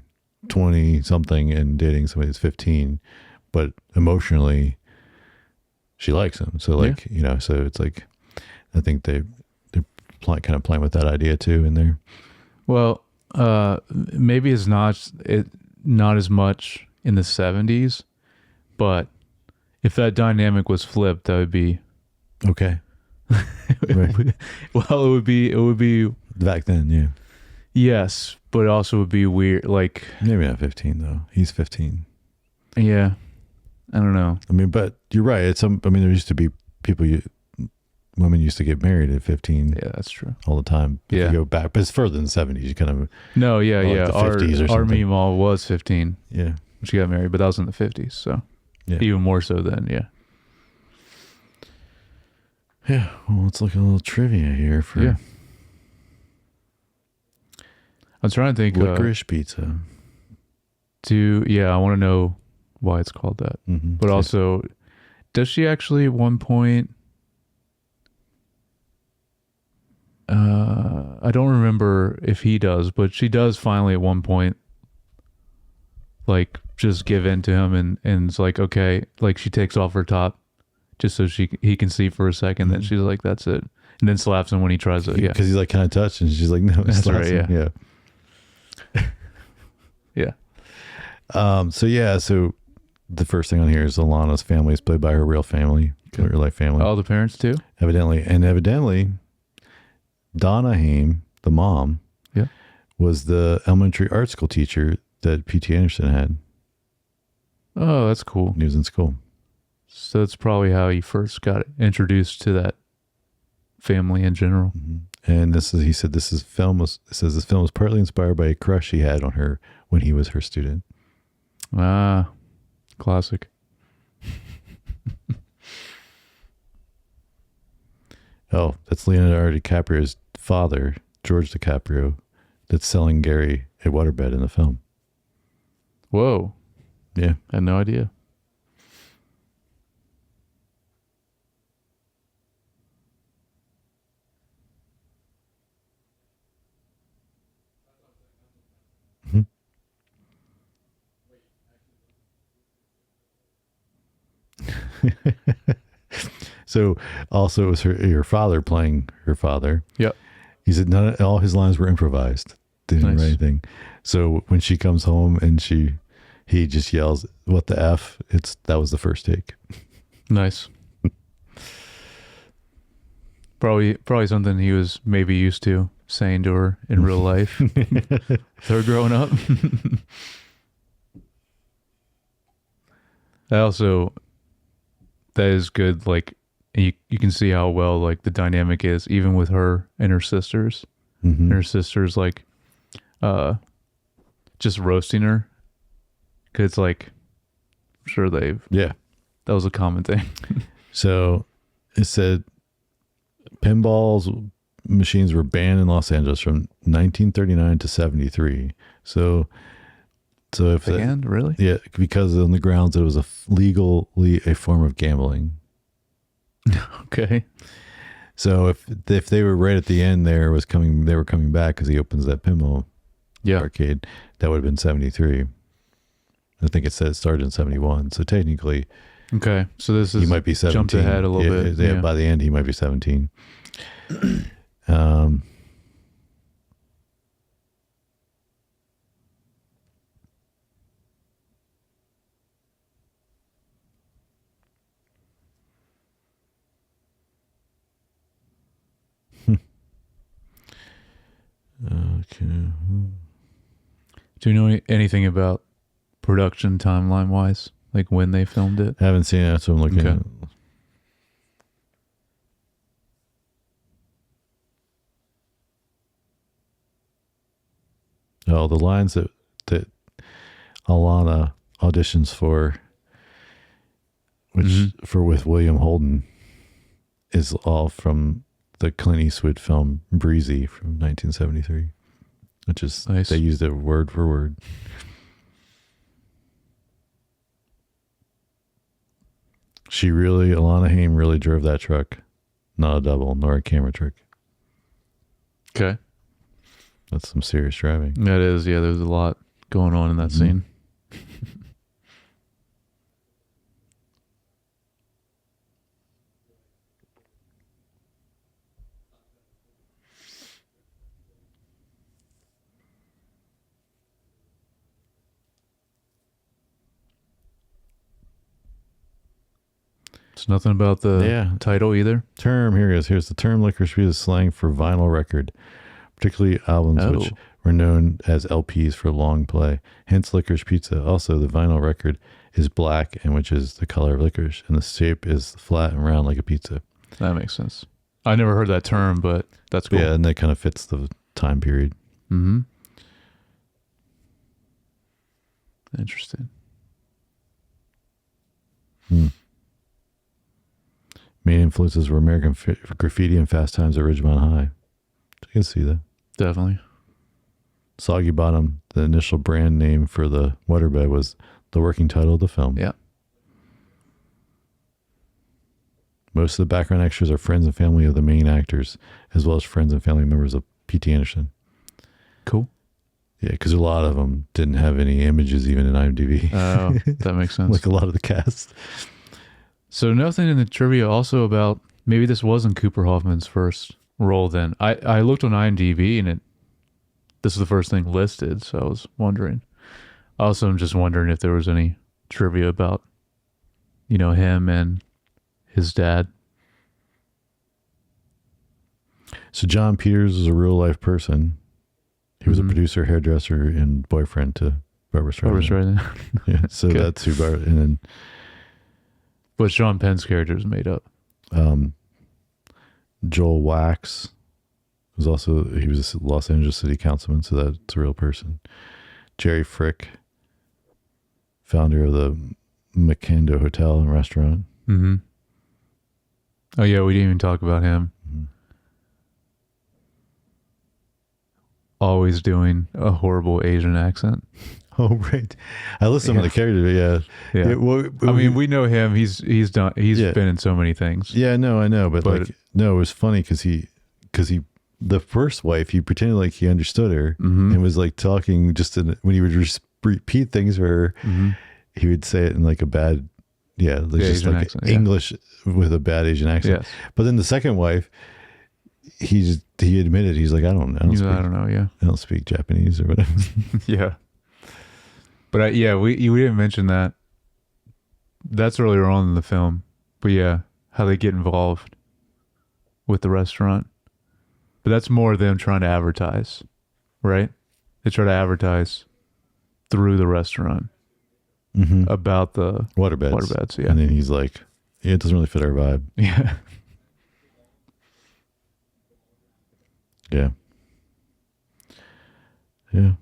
20 something and dating somebody that's 15, but emotionally she likes him. So like, so it's like, I think they're kind of playing with that idea too in there. Well, maybe it's not as much in the 70s, but if that dynamic was flipped, that would be okay. Right. Well, it would be back then. Yeah. Yes, but it also would be weird. Like maybe not 15 though. He's 15. Yeah. I don't know. I mean, but you're right. There used to be women used to get married at 15. Yeah, that's true. All the time. If you go back, but it's further than the 70s. You kind of no, yeah. The 50s or something. Our Meemaw was 15. Yeah, when she got married, but that was in the 50s. So even more so then. Yeah. Yeah. Well, let's look at a little trivia here for. Yeah. I'm trying to think. Licorice Pizza. I want to know why it's called that. Mm-hmm. But also, does she actually at one point? I don't remember if he does, but she does finally at one point, like just give in to him and it's like, okay, like she takes off her top just so he can see for a second. Mm-hmm. Then she's like, that's it. And then slaps him when he tries it. Yeah. Cause he's like kind of touched and she's like, no, that's right. Yeah. Yeah. So the first thing on here is Alana's family is played by her real family, her real life family. All the parents too? Evidently, Donna Haim, the mom, was the elementary art school teacher that P.T. Anderson had. Oh, that's cool. When he was in school. So that's probably how he first got introduced to that family in general. Mm-hmm. And he said this film was partly inspired by a crush he had on her when he was her student. Ah, classic. Oh, that's Leonardo DiCaprio's father, George DiCaprio, that's selling Gary a waterbed in the film. Whoa. Yeah. I had no idea. So also it was her father playing her father. Yep. He said all his lines were improvised. Didn't write anything. So when she comes home and he just yells, "What the F?" That was the first take. Nice. Probably something he was maybe used to saying to her in real life. Her growing up. That is good. Like you can see how well like the dynamic is even with her and her sisters. Mm-hmm. And her sisters like just roasting her. 'Cause it's like I'm sure that was a common thing. So it said pinball machines were banned in Los Angeles from 1939 to 73. So if banned, really? Yeah, because on the grounds that it was legally a form of gambling. Okay. So if they were right at the end, they were coming back because he opens that pinball arcade. That would have been 73. I think it said it started in 71. So technically, okay. So this is he might be 17. Jumped ahead a little bit. Yeah. By the end, he might be 17. Okay. Do you know anything about production timeline wise, like when they filmed it? I haven't seen it, so I'm looking at it. Oh, the lines that Alana auditions for, with William Holden, is all from the Clint Eastwood film Breezy from 1973, which is nice. They used it word for word. Alana Haim really drove that truck, not a double nor a camera trick. Okay. That's some serious driving. That is, yeah. There's a lot going on in that scene. It's nothing about the title either. Term, here it is. Here's the term. Licorice Pizza is slang for vinyl record, particularly albums which were known as LPs for long play. Hence Licorice Pizza. Also, the vinyl record is black, and which is the color of licorice, and the shape is flat and round like a pizza. That makes sense. I never heard that term, but that's cool. Yeah, and that kind of fits the time period. Mm-hmm. Interesting. Main influences were American Graffiti and Fast Times at Ridgemont High. I can see that. Definitely. Soggy Bottom, the initial brand name for the waterbed, was the working title of the film. Yeah. Most of the background extras are friends and family of the main actors, as well as friends and family members of P.T. Anderson. Cool. Yeah, because a lot of them didn't have any images even in IMDb. Oh, that makes sense. Like a lot of the cast. So nothing in the trivia also about, maybe this wasn't Cooper Hoffman's first role then. I looked on IMDb and this is the first thing listed, so I was wondering. Also, I'm just wondering if there was any trivia about, him and his dad. So John Peters is a real life person. He was a producer, hairdresser, and boyfriend to Barbra Streisand. Yeah, so okay. That's who Barbra, and then. But Sean Penn's character is made up. Joel Wax he was a Los Angeles city councilman, so that's a real person. Jerry Frick, founder of the Macando Hotel and Restaurant. Mm-hmm. Oh yeah, we didn't even talk about him. Mm-hmm. Always doing a horrible Asian accent. Oh right, I listened to the character. Yeah. We know him. He's been in so many things. Yeah, no, I know, but it was funny because he, the first wife, he pretended like he understood her and was like talking when he would repeat things for her, he would say it in like a bad, just like accent, English with a bad Asian accent. Yes. But then the second wife, he admitted he's like I don't know. Yeah, I don't speak Japanese or whatever. Yeah. But we didn't mention that. That's earlier on in the film. But how they get involved with the restaurant. But that's more them trying to advertise, right? They try to advertise through the restaurant about the waterbeds. Yeah. And then he's like, it doesn't really fit our vibe. Yeah. Yeah. Yeah.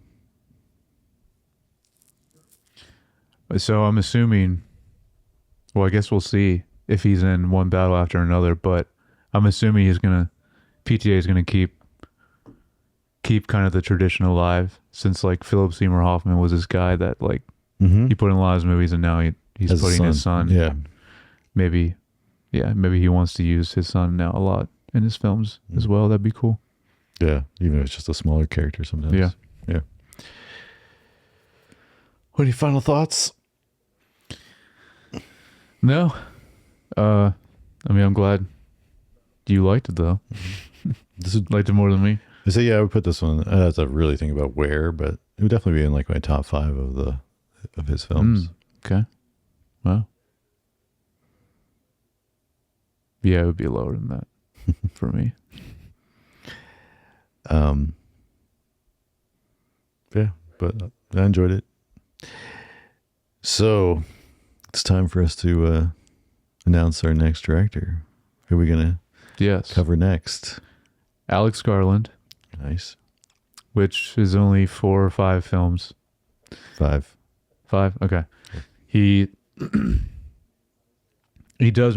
So I'm assuming, well, I guess we'll see if he's in one battle after another, but I'm assuming PTA is going to keep kind of the tradition alive, since like Philip Seymour Hoffman was this guy that like he put in a lot of his movies, and now he's putting his son. Yeah. Maybe he wants to use his son now a lot in his films as well. That'd be cool. Yeah, even if it's just a smaller character sometimes. Yeah. Yeah. What are your final thoughts? No. I mean, I'm glad you liked it, though. This is Liked it more than me. I say, I would put this one. I have to really think about where, but it would definitely be in like my top 5 of his films. Okay. Wow. Yeah, it would be lower than that for me. Yeah, but I enjoyed it. So it's time for us to announce our next director. Who are we gonna cover next? Alex Garland. Nice. Which is only 4 or 5 films. 5. 5? Okay. He does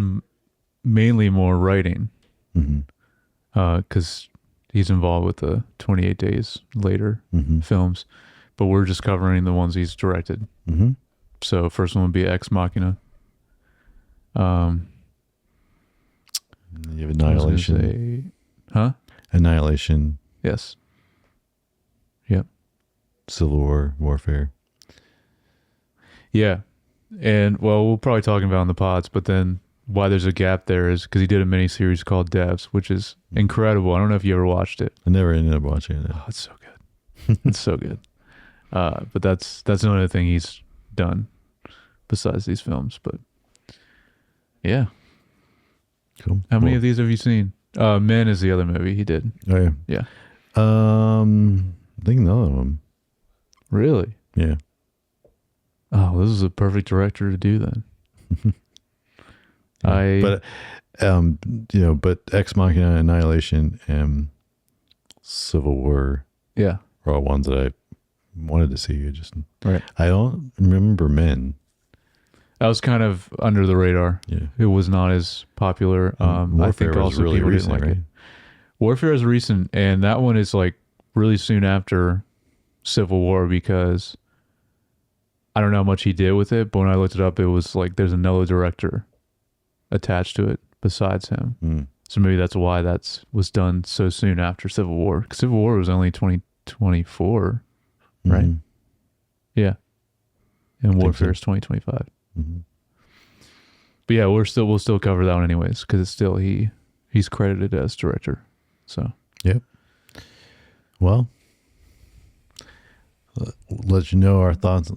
mainly more writing. Because he's involved with the 28 Days Later films. But we're just covering the ones he's directed. So first one would be Ex Machina. You have Annihilation. Annihilation. Yes. Yep. Civil War, Warfare. Yeah. And, well, we'll probably talk about it in the pods, but then why there's a gap there is because he did a miniseries called Devs, which is incredible. I don't know if you ever watched it. I never ended up watching it. Oh, it's so good. It's so good. But that's another thing he's done besides these films. But, yeah. Cool. How many of these have you seen? Men is the other movie he did. Oh, yeah. Yeah. I think none of them. Really? Yeah. Oh, this is a perfect director to do then. But Ex Machina, Annihilation, and Civil War, are all ones that I wanted to see. I don't remember Men. That was kind of under the radar. Yeah, it was not as popular. I think also really people recent, didn't like it. Warfare is recent, and that one is like really soon after Civil War because I don't know how much he did with it, but when I looked it up, it was like there's another director attached to it besides him. So maybe that's why was done so soon after Civil War. 'Cause Civil War was only 2024, right? Yeah. And Warfare is 2025. But yeah, we'll still cover that one anyways, because it's still he's credited as director. So yep. Well, let you know our thoughts.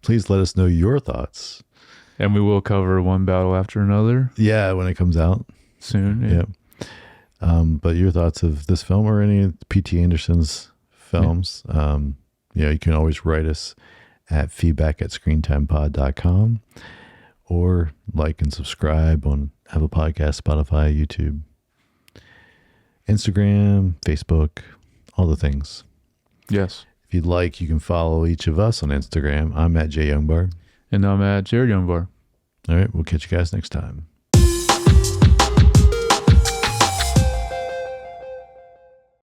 Please let us know your thoughts. And we will cover one battle after another. Yeah, when it comes out soon. Yeah. But your thoughts of this film or any of P.T. Anderson's films, you can always write us at feedback@screentimepod.com or like and subscribe on Apple Podcasts, Spotify, YouTube, Instagram, Facebook, all the things. Yes. If you'd like, you can follow each of us on Instagram. I'm at Jay Youngbar. And I'm at Jared Youngbar. All right. We'll catch you guys next time.